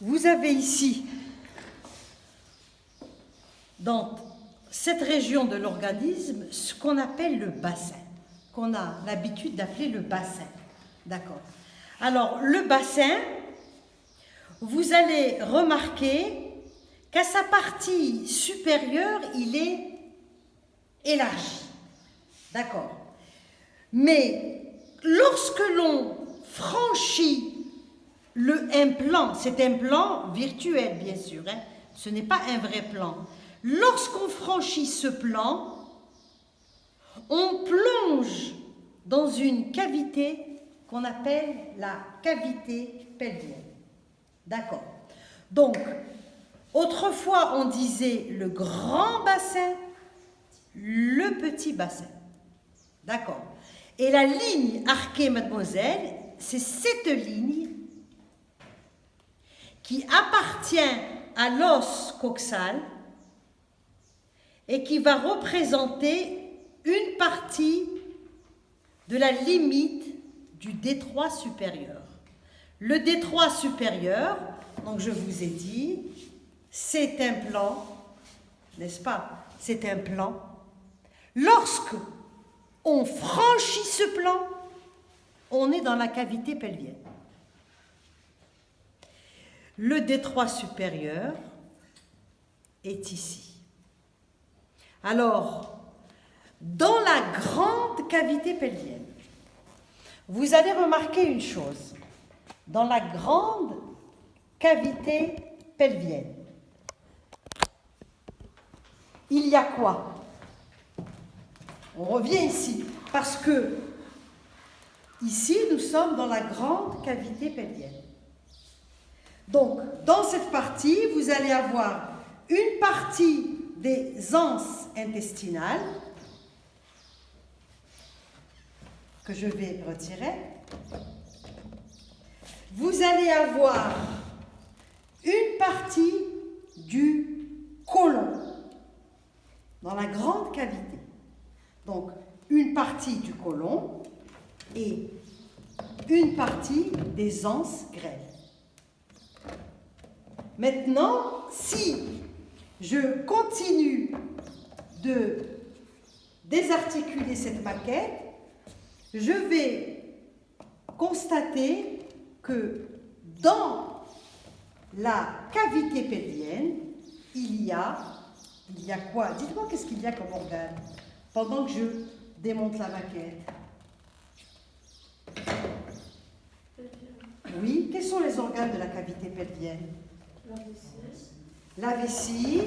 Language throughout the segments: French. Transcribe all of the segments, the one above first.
vous avez ici, dans cette région de l'organisme, ce qu'on appelle le bassin, qu'on a l'habitude d'appeler le bassin. D'accord. Alors, le bassin, vous allez remarquer qu'à sa partie supérieure, il est élargi. D'accord. Mais lorsque l'on franchit un plan, c'est un plan virtuel bien sûr, hein, ce n'est pas un vrai plan. Lorsqu'on franchit ce plan, on plonge dans une cavité qu'on appelle la cavité pelvienne. D'accord. Donc, autrefois on disait le grand bassin, le petit bassin. D'accord. Et la ligne arquée, mademoiselle, c'est cette ligne qui appartient à l'os coxal et qui va représenter une partie de la limite du détroit supérieur. Le détroit supérieur, donc je vous ai dit, c'est un plan, n'est-ce pas? C'est un plan. Lorsque on franchit ce plan, on est dans la cavité pelvienne. Le détroit supérieur est ici. Alors, dans la grande cavité pelvienne, vous allez remarquer une chose. Dans la grande cavité pelvienne, il y a quoi? On revient ici, parce que ici, nous sommes dans la grande cavité pelvienne. Donc, dans cette partie, vous allez avoir une partie des anses intestinales, que je vais retirer. Vous allez avoir une partie du côlon, dans la grande cavité. Donc, une partie du côlon et une partie des anses grêles. Maintenant, si je continue de désarticuler cette maquette, je vais constater que dans la cavité pelvienne, il y a quoi? Dites-moi qu'est-ce qu'il y a comme organe pendant que je démonte la maquette. Oui, quels sont les organes de la cavité pelvienne? La vessie,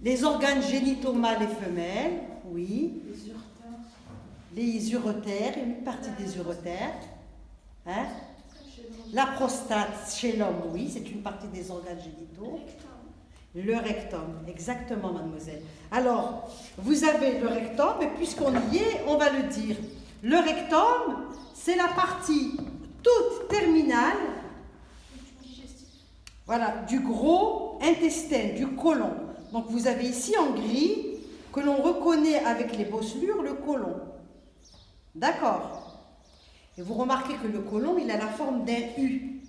les organes génitaux mâles et femelles, oui. Les uretères, une partie des uretères. Hein? La prostate chez l'homme, oui, c'est une partie des organes génitaux. Le rectum, exactement, mademoiselle. Alors, vous avez le rectum, et puisqu'on y est, on va le dire. Le rectum, c'est la partie toute terminale, voilà, du gros intestin, du côlon. Donc, vous avez ici en gris, que l'on reconnaît avec les bosselures, le côlon. D'accord. Et vous remarquez que le côlon, il a la forme d'un U.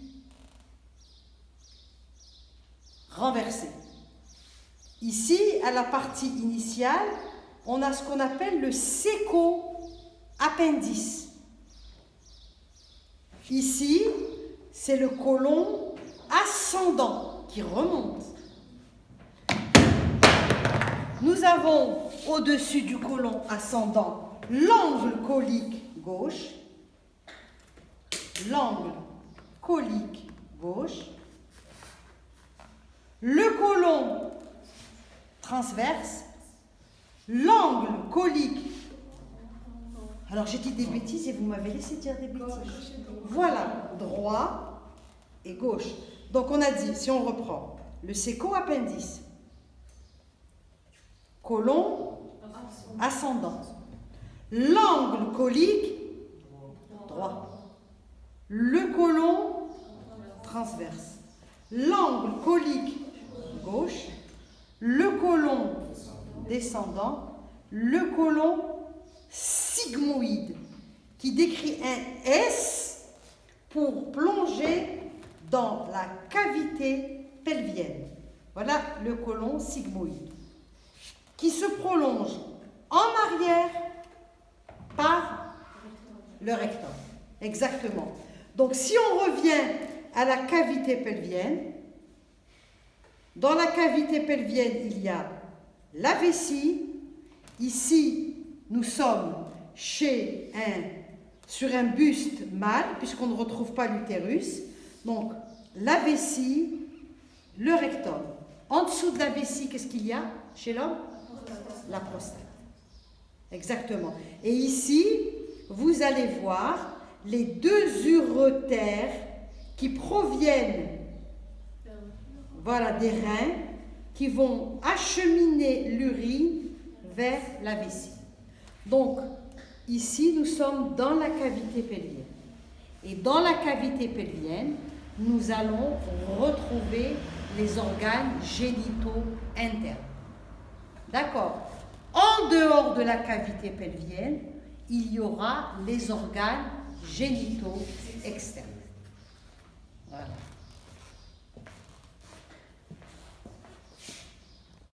Renversé. Ici, à la partie initiale, on a ce qu'on appelle le séco-appendice. Ici, c'est le côlon ascendant qui remonte. Nous avons au-dessus du côlon ascendant l'angle colique gauche, l'angle colique gauche, le côlon transverse, l'angle colique. Alors j'ai dit des bêtises et vous m'avez laissé dire des bêtises. Voilà, droit et gauche. Donc on a dit, si on reprend, le séco-appendice, côlon ascendant, l'angle colique droit, le côlon transverse, l'angle colique gauche, le côlon descendant, le côlon sigmoïde qui décrit un S pour plonger dans la cavité pelvienne. Voilà le côlon sigmoïde, qui se prolonge en arrière par le rectum. Exactement. Donc, si on revient à la cavité pelvienne, dans la cavité pelvienne, il y a la vessie. Ici, nous sommes sur un buste mâle, puisqu'on ne retrouve pas l'utérus. Donc, la vessie, le rectum. En dessous de la vessie, qu'est-ce qu'il y a chez l'homme? La prostate. Exactement. Et ici, vous allez voir les deux uretères qui proviennent, voilà, des reins, qui vont acheminer l'urine vers la vessie. Donc, ici, nous sommes dans la cavité pelvienne. Et dans la cavité pelvienne, nous allons retrouver les organes génitaux internes. D'accord? En dehors de la cavité pelvienne, il y aura les organes génitaux externes. Voilà.